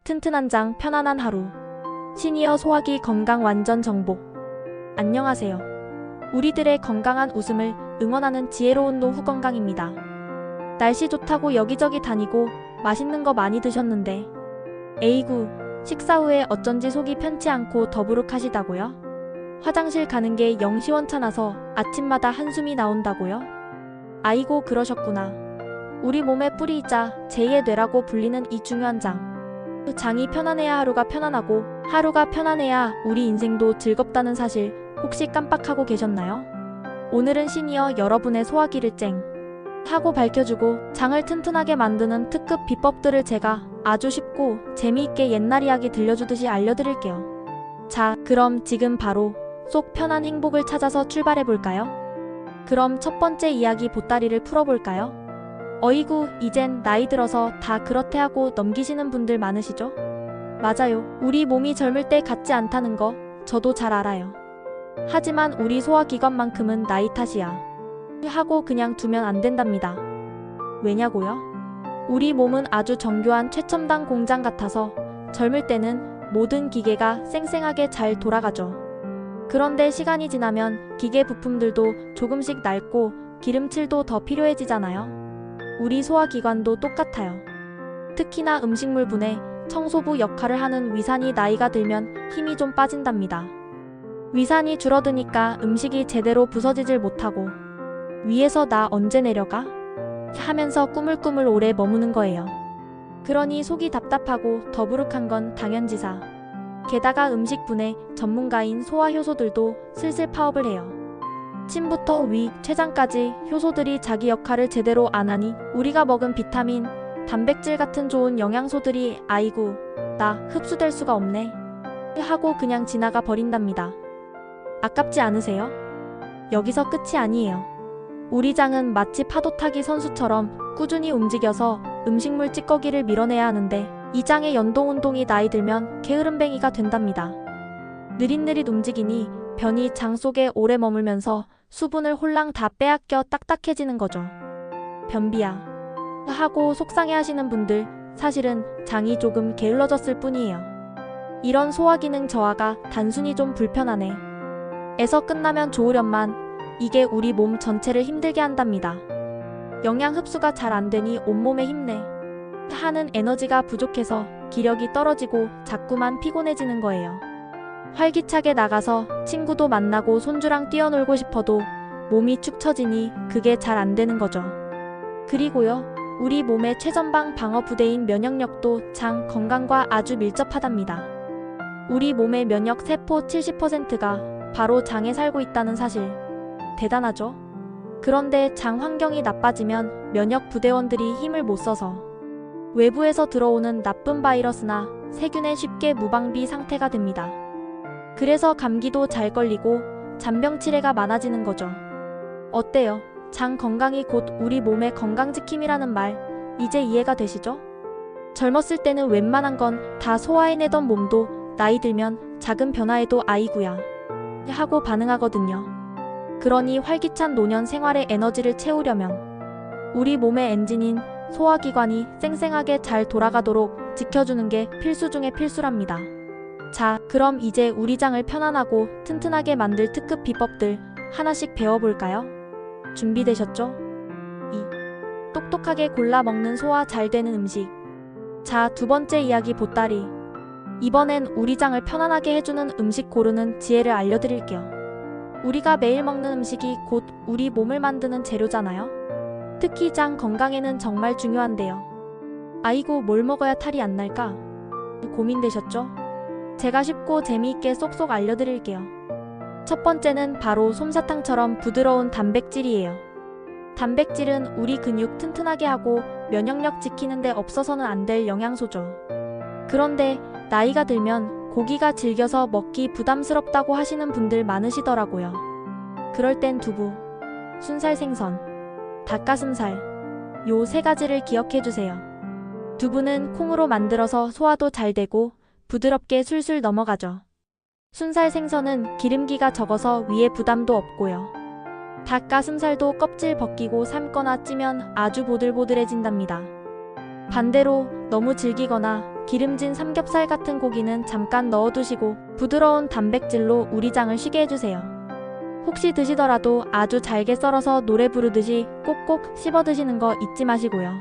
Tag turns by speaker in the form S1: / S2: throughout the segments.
S1: 튼튼한 장, 편안한 하루. 시니어 소화기 건강 완전 정복. 안녕하세요. 우리들의 건강한 웃음을 응원하는 지혜로운 노후 건강입니다. 날씨 좋다고 여기저기 다니고 맛있는 거 많이 드셨는데 에이구, 식사 후에 어쩐지 속이 편치 않고 더부룩하시다고요? 화장실 가는 게 영 시원찮아서 아침마다 한숨이 나온다고요? 아이고 그러셨구나. 우리 몸의 뿌리이자 제2의 뇌라고 불리는 이 중요한 장. 장이 편안해야 하루가 편안하고 하루가 편안해야 우리 인생도 즐겁다는 사실 혹시 깜빡하고 계셨나요? 오늘은 시니어 여러분의 소화기를 쨍 하고 밝혀주고 장을 튼튼하게 만드는 특급 비법들을 제가 아주 쉽고 재미있게 옛날 이야기 들려주듯이 알려드릴게요. 자, 그럼 지금 바로 속 편한 행복을 찾아서 출발해볼까요? 그럼 첫 번째 이야기 보따리를 풀어볼까요? 어이구, 이젠 나이 들어서 다 그렇대 하고 넘기시는 분들 많으시죠? 맞아요. 우리 몸이 젊을 때 같지 않다는 거 저도 잘 알아요. 하지만 우리 소화기관만큼은 나이 탓이야 하고 그냥 두면 안 된답니다. 왜냐고요? 우리 몸은 아주 정교한 최첨단 공장 같아서 젊을 때는 모든 기계가 쌩쌩하게 잘 돌아가죠. 그런데 시간이 지나면 기계 부품들도 조금씩 낡고 기름칠도 더 필요해지잖아요. 우리 소화기관도 똑같아요. 특히나 음식물 분해, 청소부 역할을 하는 위산이 나이가 들면 힘이 좀 빠진답니다. 위산이 줄어드니까 음식이 제대로 부서지질 못하고 위에서 나 언제 내려가? 하면서 꾸물꾸물 오래 머무는 거예요. 그러니 속이 답답하고 더부룩한 건 당연지사. 게다가 음식 분해 전문가인 소화효소들도 슬슬 파업을 해요. 침부터 위, 췌장까지 효소들이 자기 역할을 제대로 안 하니 우리가 먹은 비타민, 단백질 같은 좋은 영양소들이 아이고, 나 흡수될 수가 없네 하고 그냥 지나가 버린답니다. 아깝지 않으세요? 여기서 끝이 아니에요. 우리 장은 마치 파도 타기 선수처럼 꾸준히 움직여서 음식물 찌꺼기를 밀어내야 하는데 이 장의 연동운동이 나이 들면 게으름뱅이가 된답니다. 느릿느릿 움직이니 변이 장 속에 오래 머물면서 수분을 홀랑 다 빼앗겨 딱딱해지는 거죠. 변비야 하고 속상해하시는 분들 사실은 장이 조금 게을러졌을 뿐이에요. 이런 소화기능 저하가 단순히 좀 불편하네 에서 끝나면 좋으련만 이게 우리 몸 전체를 힘들게 한답니다. 영양 흡수가 잘 안되니 온몸에 힘내 하는 에너지가 부족해서 기력이 떨어지고 자꾸만 피곤해지는 거예요. 활기차게 나가서 친구도 만나고 손주랑 뛰어놀고 싶어도 몸이 축 처지니 그게 잘 안되는 거죠. 그리고요, 우리 몸의 최전방 방어 부대인 면역력도 장 건강과 아주 밀접하답니다. 우리 몸의 면역 세포 70%가 바로 장에 살고 있다는 사실. 대단하죠? 그런데 장 환경이 나빠지면 면역 부대원들이 힘을 못 써서 외부에서 들어오는 나쁜 바이러스나 세균에 쉽게 무방비 상태가 됩니다. 그래서 감기도 잘 걸리고 잔병 치레가 많아지는 거죠. 어때요? 장 건강이 곧 우리 몸의 건강지킴이라는 말 이제 이해가 되시죠? 젊었을 때는 웬만한 건 다 소화해내던 몸도 나이 들면 작은 변화에도 아이구야 하고 반응하거든요. 그러니 활기찬 노년 생활의 에너지를 채우려면 우리 몸의 엔진인 소화기관이 쌩쌩하게 잘 돌아가도록 지켜주는 게 필수 중의 필수랍니다. 자, 그럼 이제 우리 장을 편안하고 튼튼하게 만들 특급 비법들 하나씩 배워볼까요? 준비되셨죠? 2. 똑똑하게 골라 먹는 소화 잘 되는 음식. 자, 두 번째 이야기 보따리. 이번엔 우리 장을 편안하게 해주는 음식 고르는 지혜를 알려드릴게요. 우리가 매일 먹는 음식이 곧 우리 몸을 만드는 재료잖아요. 특히 장 건강에는 정말 중요한데요. 아이고, 뭘 먹어야 탈이 안 날까? 고민되셨죠? 제가 쉽고 재미있게 쏙쏙 알려드릴게요. 첫 번째는 바로 솜사탕처럼 부드러운 단백질이에요. 단백질은 우리 근육 튼튼하게 하고 면역력 지키는 데 없어서는 안 될 영양소죠. 그런데 나이가 들면 고기가 질겨서 먹기 부담스럽다고 하시는 분들 많으시더라고요. 그럴 땐 두부, 순살 생선, 닭가슴살 요 세 가지를 기억해주세요. 두부는 콩으로 만들어서 소화도 잘 되고 부드럽게 술술 넘어가죠. 순살 생선은 기름기가 적어서 위에 부담도 없고요. 닭가슴살도 껍질 벗기고 삶거나 찌면 아주 보들보들해진답니다. 반대로 너무 질기거나 기름진 삼겹살 같은 고기는 잠깐 넣어두시고 부드러운 단백질로 우리 장을 쉬게 해주세요. 혹시 드시더라도 아주 잘게 썰어서 노래 부르듯이 꼭꼭 씹어 드시는 거 잊지 마시고요.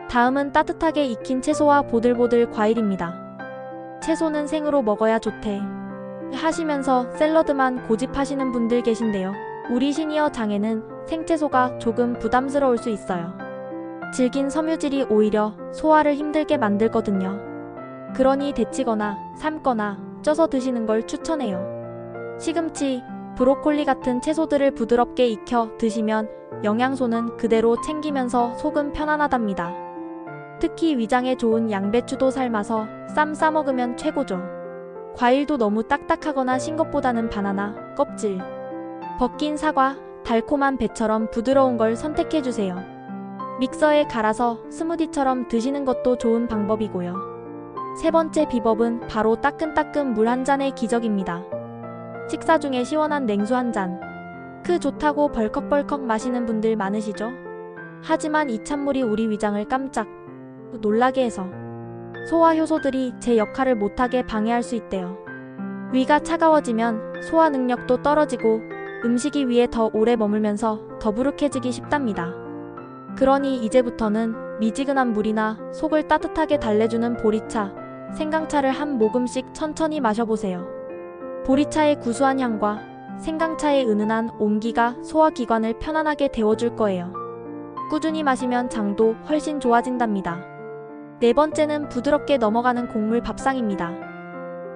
S1: 다음은 따뜻하게 익힌 채소와 보들보들 과일입니다. 채소는 생으로 먹어야 좋대 하시면서 샐러드만 고집하시는 분들 계신데요. 우리 시니어 장에는 생채소가 조금 부담스러울 수 있어요. 질긴 섬유질이 오히려 소화를 힘들게 만들거든요. 그러니 데치거나 삶거나 쪄서 드시는 걸 추천해요. 시금치, 브로콜리 같은 채소들을 부드럽게 익혀 드시면 영양소는 그대로 챙기면서 속은 편안하답니다. 특히 위장에 좋은 양배추도 삶아서 쌈 싸먹으면 최고죠. 과일도 너무 딱딱하거나 신 것보다는 바나나, 껍질, 벗긴 사과, 달콤한 배처럼 부드러운 걸 선택해주세요. 믹서에 갈아서 스무디처럼 드시는 것도 좋은 방법이고요. 세 번째 비법은 바로 따끈따끈 물 한 잔의 기적입니다. 식사 중에 시원한 냉수 한 잔. 그 좋다고 벌컥벌컥 마시는 분들 많으시죠? 하지만 이 찬물이 우리 위장을 깜짝 놀라게 해서 소화 효소들이 제 역할을 못하게 방해할 수 있대요. 위가 차가워지면 소화 능력도 떨어지고 음식이 위에 더 오래 머물면서 더부룩해지기 쉽답니다. 그러니 이제부터는 미지근한 물이나 속을 따뜻하게 달래주는 보리차, 생강차를 한 모금씩 천천히 마셔보세요. 보리차의 구수한 향과 생강차의 은은한 온기가 소화기관을 편안하게 데워줄 거예요. 꾸준히 마시면 장도 훨씬 좋아진답니다. 네 번째는 부드럽게 넘어가는 곡물 밥상입니다.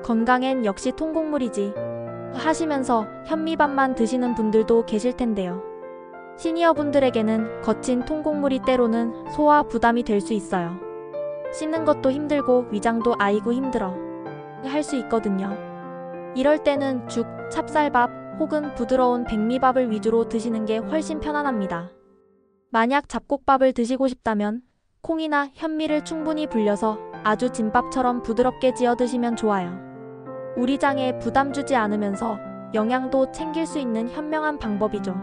S1: 건강엔 역시 통곡물이지 하시면서 현미밥만 드시는 분들도 계실 텐데요. 시니어분들에게는 거친 통곡물이 때로는 소화 부담이 될 수 있어요. 씹는 것도 힘들고 위장도 아이고 힘들어 할 수 있거든요. 이럴 때는 죽, 찹쌀밥 혹은 부드러운 백미밥을 위주로 드시는 게 훨씬 편안합니다. 만약 잡곡밥을 드시고 싶다면 콩이나 현미를 충분히 불려서 아주 진밥처럼 부드럽게 지어 드시면 좋아요. 우리 장에 부담 주지 않으면서 영양도 챙길 수 있는 현명한 방법이죠.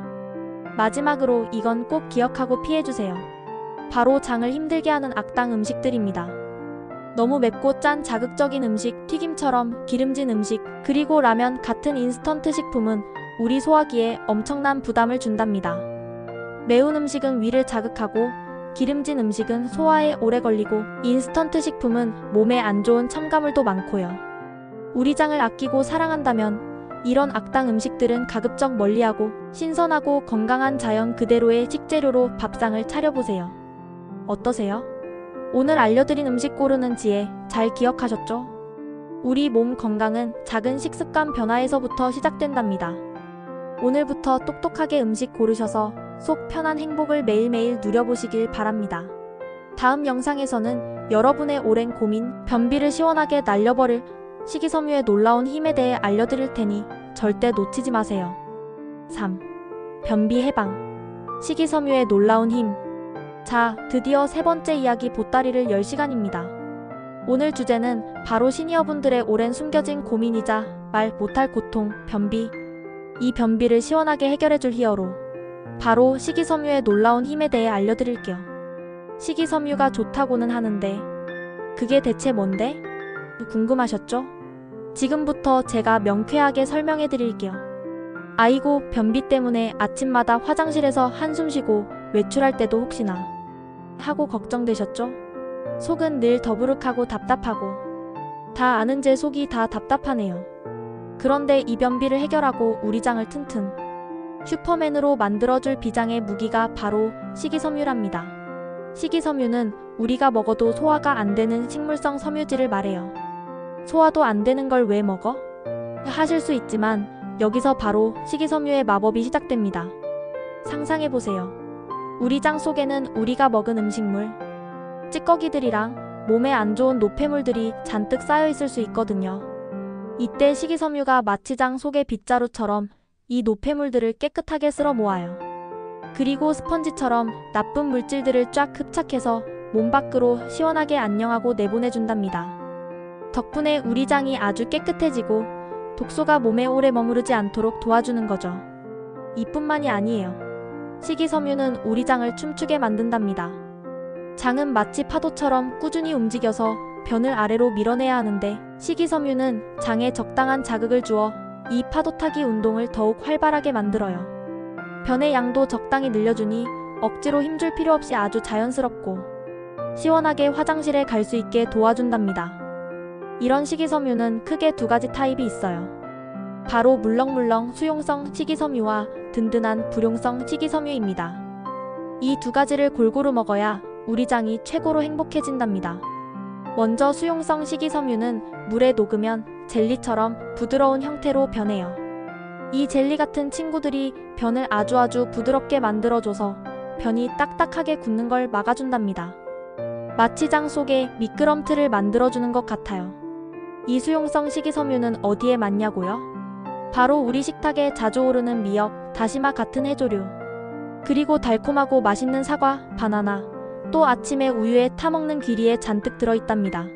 S1: 마지막으로 이건 꼭 기억하고 피해주세요. 바로 장을 힘들게 하는 악당 음식들입니다. 너무 맵고 짠 자극적인 음식, 튀김처럼 기름진 음식, 그리고 라면 같은 인스턴트 식품은 우리 소화기에 엄청난 부담을 준답니다. 매운 음식은 위를 자극하고 기름진 음식은 소화에 오래 걸리고 인스턴트 식품은 몸에 안 좋은 첨가물도 많고요. 우리 장을 아끼고 사랑한다면 이런 악당 음식들은 가급적 멀리하고 신선하고 건강한 자연 그대로의 식재료로 밥상을 차려보세요. 어떠세요? 오늘 알려드린 음식 고르는 지혜 잘 기억하셨죠? 우리 몸 건강은 작은 식습관 변화에서부터 시작된답니다. 오늘부터 똑똑하게 음식 고르셔서 속 편한 행복을 매일매일 누려보시길 바랍니다. 다음 영상에서는 여러분의 오랜 고민, 변비를 시원하게 날려버릴 식이섬유의 놀라운 힘에 대해 알려드릴 테니 절대 놓치지 마세요. 3. 변비 해방. 식이섬유의 놀라운 힘. 자, 드디어 세 번째 이야기 보따리를 열 시간입니다. 오늘 주제는 바로 시니어분들의 오랜 숨겨진 고민이자 말 못할 고통, 변비. 이 변비를 시원하게 해결해줄 히어로. 바로 식이섬유의 놀라운 힘에 대해 알려드릴게요. 식이섬유가 좋다고는 하는데 그게 대체 뭔데? 궁금하셨죠? 지금부터 제가 명쾌하게 설명해 드릴게요. 아이고, 변비 때문에 아침마다 화장실에서 한숨 쉬고 외출할 때도 혹시나 하고 걱정되셨죠? 속은 늘 더부룩하고 답답하고 다 아는 제 속이 다 답답하네요. 그런데 이 변비를 해결하고 우리 장을 튼튼 슈퍼맨으로 만들어줄 비장의 무기가 바로 식이섬유랍니다. 식이섬유는 우리가 먹어도 소화가 안 되는 식물성 섬유질을 말해요. 소화도 안 되는 걸 왜 먹어? 하실 수 있지만 여기서 바로 식이섬유의 마법이 시작됩니다. 상상해보세요. 우리 장 속에는 우리가 먹은 음식물, 찌꺼기들이랑 몸에 안 좋은 노폐물들이 잔뜩 쌓여있을 수 있거든요. 이때 식이섬유가 마치 장 속의 빗자루처럼 이 노폐물들을 깨끗하게 쓸어 모아요. 그리고 스펀지처럼 나쁜 물질들을 쫙 흡착해서 몸 밖으로 시원하게 안녕하고 내보내준답니다. 덕분에 우리 장이 아주 깨끗해지고 독소가 몸에 오래 머무르지 않도록 도와주는 거죠. 이뿐만이 아니에요. 식이섬유는 우리 장을 춤추게 만든답니다. 장은 마치 파도처럼 꾸준히 움직여서 변을 아래로 밀어내야 하는데 식이섬유는 장에 적당한 자극을 주어 이 파도타기 운동을 더욱 활발하게 만들어요. 변의 양도 적당히 늘려주니 억지로 힘줄 필요 없이 아주 자연스럽고 시원하게 화장실에 갈 수 있게 도와준답니다. 이런 식이섬유는 크게 두 가지 타입이 있어요. 바로 물렁물렁 수용성 식이섬유와 든든한 불용성 식이섬유입니다. 이 두 가지를 골고루 먹어야 우리 장이 최고로 행복해진답니다. 먼저 수용성 식이섬유는 물에 녹으면 젤리처럼 부드러운 형태로 변해요. 이 젤리 같은 친구들이 변을 아주 부드럽게 만들어줘서 변이 딱딱하게 굳는 걸 막아준답니다. 마치 장 속에 미끄럼틀을 만들어주는 것 같아요. 이 수용성 식이섬유는 어디에 많냐고요? 바로 우리 식탁에 자주 오르는 미역, 다시마 같은 해조류, 그리고 달콤하고 맛있는 사과, 바나나, 또 아침에 우유에 타먹는 귀리에 잔뜩 들어있답니다.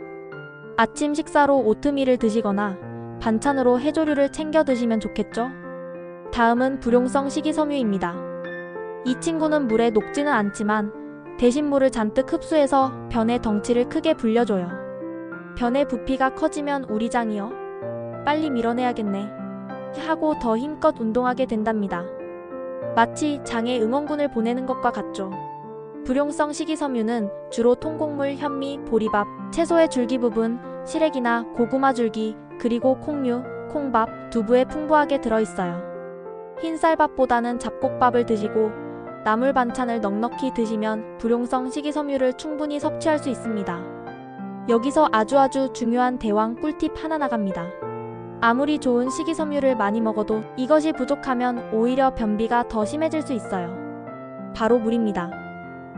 S1: 아침 식사로 오트밀을 드시거나 반찬으로 해조류를 챙겨 드시면 좋겠죠? 다음은 불용성 식이섬유입니다. 이 친구는 물에 녹지는 않지만 대신 물을 잔뜩 흡수해서 변의 덩치를 크게 불려줘요. 변의 부피가 커지면 우리 장이요? 빨리 밀어내야겠네 하고 더 힘껏 운동하게 된답니다. 마치 장에 응원군을 보내는 것과 같죠. 불용성 식이섬유는 주로 통곡물, 현미, 보리밥, 채소의 줄기 부분, 시래기나 고구마 줄기, 그리고 콩류, 콩밥, 두부에 풍부하게 들어있어요. 흰쌀밥보다는 잡곡밥을 드시고 나물 반찬을 넉넉히 드시면 불용성 식이섬유를 충분히 섭취할 수 있습니다. 여기서 아주 중요한 대왕 꿀팁 하나 나갑니다. 아무리 좋은 식이섬유를 많이 먹어도 이것이 부족하면 오히려 변비가 더 심해질 수 있어요. 바로 물입니다.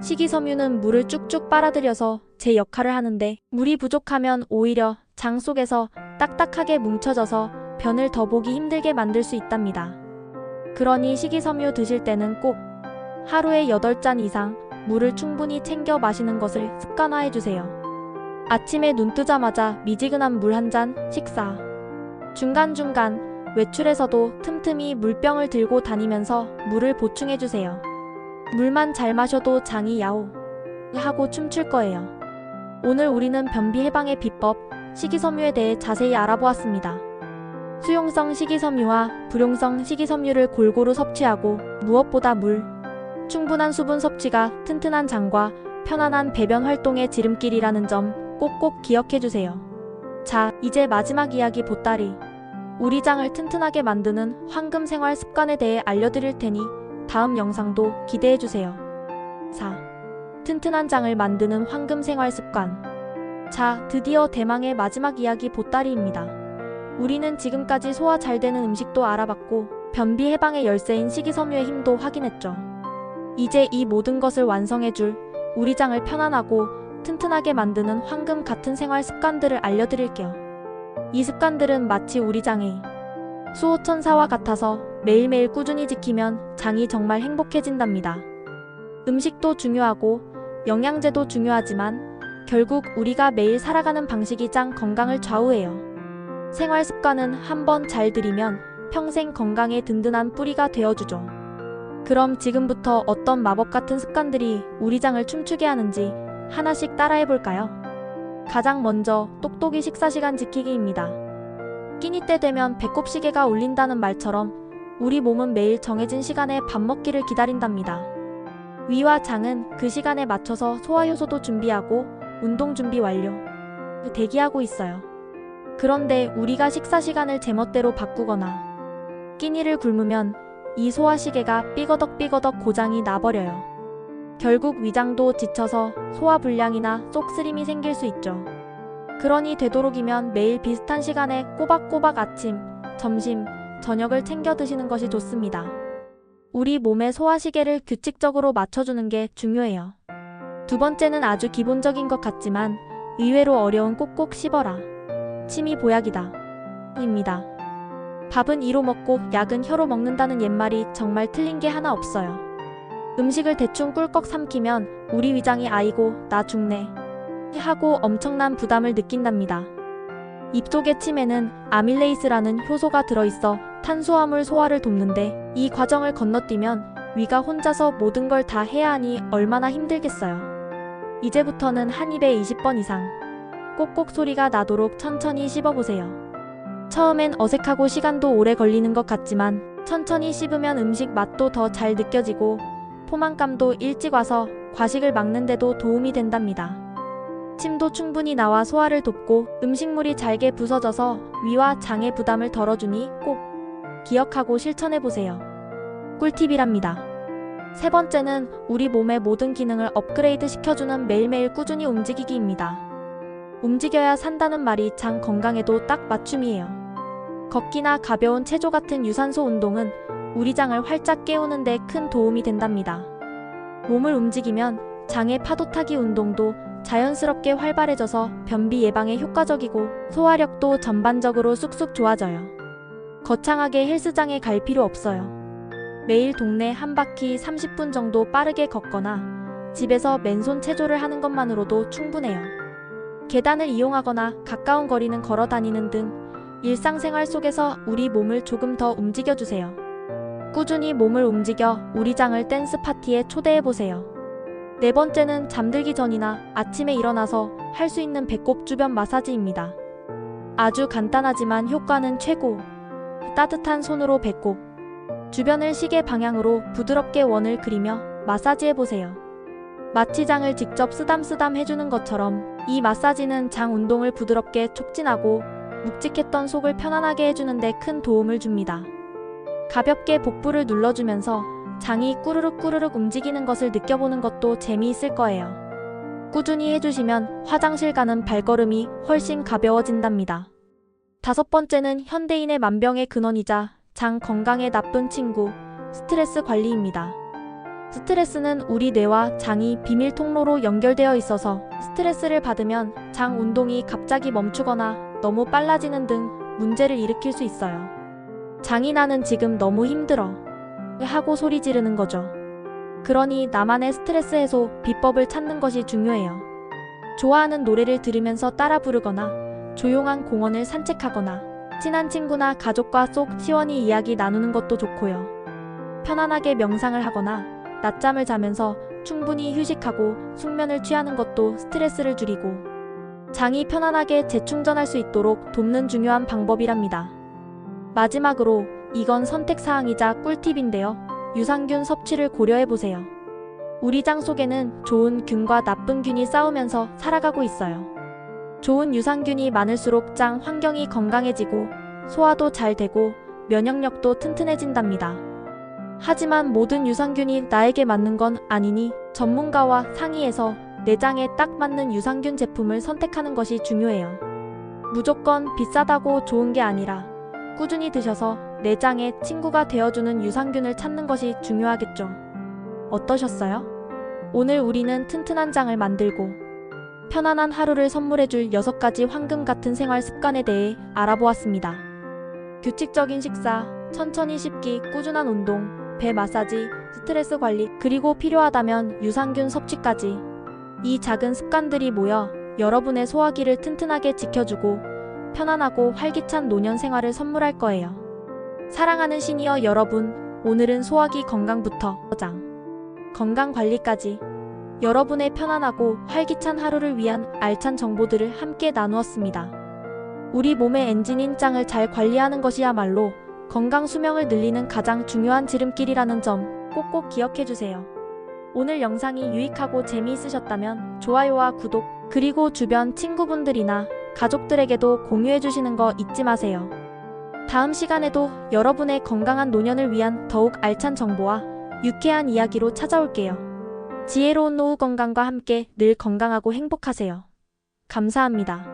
S1: 식이섬유는 물을 쭉쭉 빨아들여서 제 역할을 하는데 물이 부족하면 오히려 장 속에서 딱딱하게 뭉쳐져서 변을 더 보기 힘들게 만들 수 있답니다. 그러니 식이섬유 드실 때는 꼭 하루에 8잔 이상 물을 충분히 챙겨 마시는 것을 습관화해주세요. 아침에 눈 뜨자마자 미지근한 물 한 잔 식사. 중간중간 외출해서도 틈틈이 물병을 들고 다니면서 물을 보충해주세요. 물만 잘 마셔도 장이 야호 하고 춤출 거예요. 오늘 우리는 변비 해방의 비법, 식이섬유에 대해 자세히 알아보았습니다. 수용성 식이섬유와 불용성 식이섬유를 골고루 섭취하고 무엇보다 물, 충분한 수분 섭취가 튼튼한 장과 편안한 배변 활동의 지름길이라는 점 꼭꼭 기억해주세요. 자, 이제 마지막 이야기 보따리. 우리 장을 튼튼하게 만드는 황금 생활 습관에 대해 알려드릴 테니 다음 영상도 기대해주세요. 4. 튼튼한 장을 만드는 황금 생활 습관. 자, 드디어 대망의 마지막 이야기 보따리입니다. 우리는 지금까지 소화 잘 되는 음식도 알아봤고 변비 해방의 열쇠인 식이섬유의 힘도 확인했죠. 이제 이 모든 것을 완성해줄 우리 장을 편안하고 튼튼하게 만드는 황금 같은 생활 습관들을 알려드릴게요. 이 습관들은 마치 우리 장의 수호천사와 같아서 매일매일 꾸준히 지키면 장이 정말 행복해진답니다. 음식도 중요하고 영양제도 중요하지만 결국 우리가 매일 살아가는 방식이 장 건강을 좌우해요. 생활 습관은 한번 잘 들이면 평생 건강에 든든한 뿌리가 되어주죠. 그럼 지금부터 어떤 마법 같은 습관들이 우리 장을 춤추게 하는지 하나씩 따라해볼까요? 가장 먼저 똑똑이 식사시간 지키기입니다. 끼니 때 되면 배꼽시계가 울린다는 말처럼 우리 몸은 매일 정해진 시간에 밥 먹기를 기다린답니다. 위와 장은 그 시간에 맞춰서 소화효소도 준비하고 운동 준비 완료, 대기하고 있어요. 그런데 우리가 식사 시간을 제멋대로 바꾸거나 끼니를 굶으면 이 소화시계가 삐거덕 고장이 나버려요. 결국 위장도 지쳐서 소화불량이나 속쓰림이 생길 수 있죠. 그러니 되도록이면 매일 비슷한 시간에 꼬박꼬박 아침, 점심, 저녁을 챙겨 드시는 것이 좋습니다. 우리 몸의 소화시계를 규칙적으로 맞춰주는 게 중요해요. 두 번째는 아주 기본적인 것 같지만 의외로 어려운 꼭꼭 씹어라. 침이 보약이다. 입니다. 밥은 이로 먹고 약은 혀로 먹는다는 옛말이 정말 틀린 게 하나 없어요. 음식을 대충 꿀꺽 삼키면 우리 위장이 아이고 나 죽네 하고 엄청난 부담을 느낀답니다. 입속의 침에는 아밀레이스라는 효소가 들어있어 탄수화물 소화를 돕는데 이 과정을 건너뛰면 위가 혼자서 모든 걸 다 해야 하니 얼마나 힘들겠어요. 이제부터는 한 입에 20번 이상 꼭꼭 소리가 나도록 천천히 씹어보세요. 처음엔 어색하고 시간도 오래 걸리는 것 같지만 천천히 씹으면 음식 맛도 더 잘 느껴지고 포만감도 일찍 와서 과식을 막는 데도 도움이 된답니다. 침도 충분히 나와 소화를 돕고 음식물이 잘게 부서져서 위와 장의 부담을 덜어주니 꼭 기억하고 실천해보세요. 꿀팁이랍니다. 세 번째는 우리 몸의 모든 기능을 업그레이드 시켜주는 매일매일 꾸준히 움직이기입니다. 움직여야 산다는 말이 장 건강에도 딱 맞춤이에요. 걷기나 가벼운 체조 같은 유산소 운동은 우리 장을 활짝 깨우는 데 큰 도움이 된답니다. 몸을 움직이면 장의 파도타기 운동도 자연스럽게 활발해져서 변비 예방에 효과적이고 소화력도 전반적으로 쑥쑥 좋아져요. 거창하게 헬스장에 갈 필요 없어요. 매일 동네 한 바퀴 30분 정도 빠르게 걷거나 집에서 맨손 체조를 하는 것만으로도 충분해요. 계단을 이용하거나 가까운 거리는 걸어 다니는 등 일상생활 속에서 우리 몸을 조금 더 움직여주세요. 꾸준히 몸을 움직여 우리 장을 댄스 파티에 초대해보세요. 네 번째는 잠들기 전이나 아침에 일어나서 할 수 있는 배꼽 주변 마사지입니다. 아주 간단하지만 효과는 최고. 따뜻한 손으로 배꼽 주변을 시계 방향으로 부드럽게 원을 그리며 마사지해보세요. 마치 장을 직접 쓰담쓰담 해주는 것처럼 이 마사지는 장 운동을 부드럽게 촉진하고 묵직했던 속을 편안하게 해주는 데 큰 도움을 줍니다. 가볍게 복부를 눌러주면서 장이 꾸르륵 꾸르륵 움직이는 것을 느껴보는 것도 재미있을 거예요. 꾸준히 해주시면 화장실 가는 발걸음이 훨씬 가벼워진답니다. 다섯 번째는 현대인의 만병의 근원이자 장 건강에 나쁜 친구, 스트레스 관리입니다. 스트레스는 우리 뇌와 장이 비밀 통로로 연결되어 있어서 스트레스를 받으면 장 운동이 갑자기 멈추거나 너무 빨라지는 등 문제를 일으킬 수 있어요. 장이 나는 지금 너무 힘들어 하고 소리 지르는 거죠. 그러니 나만의 스트레스 해소 비법을 찾는 것이 중요해요. 좋아하는 노래를 들으면서 따라 부르거나 조용한 공원을 산책하거나 친한 친구나 가족과 속 시원히 이야기 나누는 것도 좋고요. 편안하게 명상을 하거나 낮잠을 자면서 충분히 휴식하고 숙면을 취하는 것도 스트레스를 줄이고 장이 편안하게 재충전할 수 있도록 돕는 중요한 방법이랍니다. 마지막으로 이건 선택사항이자 꿀팁인데요. 유산균 섭취를 고려해보세요. 우리 장 속에는 좋은 균과 나쁜 균이 싸우면서 살아가고 있어요. 좋은 유산균이 많을수록 장 환경이 건강해지고 소화도 잘 되고 면역력도 튼튼해진답니다. 하지만 모든 유산균이 나에게 맞는 건 아니니 전문가와 상의해서 내 장에 딱 맞는 유산균 제품을 선택하는 것이 중요해요. 무조건 비싸다고 좋은 게 아니라 꾸준히 드셔서 내 장의 친구가 되어주는 유산균을 찾는 것이 중요하겠죠. 어떠셨어요? 오늘 우리는 튼튼한 장을 만들고 편안한 하루를 선물해줄 6가지 황금 같은 생활 습관에 대해 알아보았습니다. 규칙적인 식사, 천천히 씹기, 꾸준한 운동, 배 마사지, 스트레스 관리, 그리고 필요하다면 유산균 섭취까지. 이 작은 습관들이 모여 여러분의 소화기를 튼튼하게 지켜주고 편안하고 활기찬 노년 생활을 선물할 거예요. 사랑하는 시니어 여러분, 오늘은 소화기 건강부터 장 건강 관리까지 여러분의 편안하고 활기찬 하루를 위한 알찬 정보들을 함께 나누었습니다. 우리 몸의 엔진인 장을 잘 관리하는 것이야말로 건강 수명을 늘리는 가장 중요한 지름길이라는 점 꼭꼭 기억해주세요. 오늘 영상이 유익하고 재미있으셨다면 좋아요와 구독, 그리고 주변 친구분들이나 가족들에게도 공유해주시는 거 잊지 마세요. 다음 시간에도 여러분의 건강한 노년을 위한 더욱 알찬 정보와 유쾌한 이야기로 찾아올게요. 지혜로운 노후 건강과 함께 늘 건강하고 행복하세요. 감사합니다.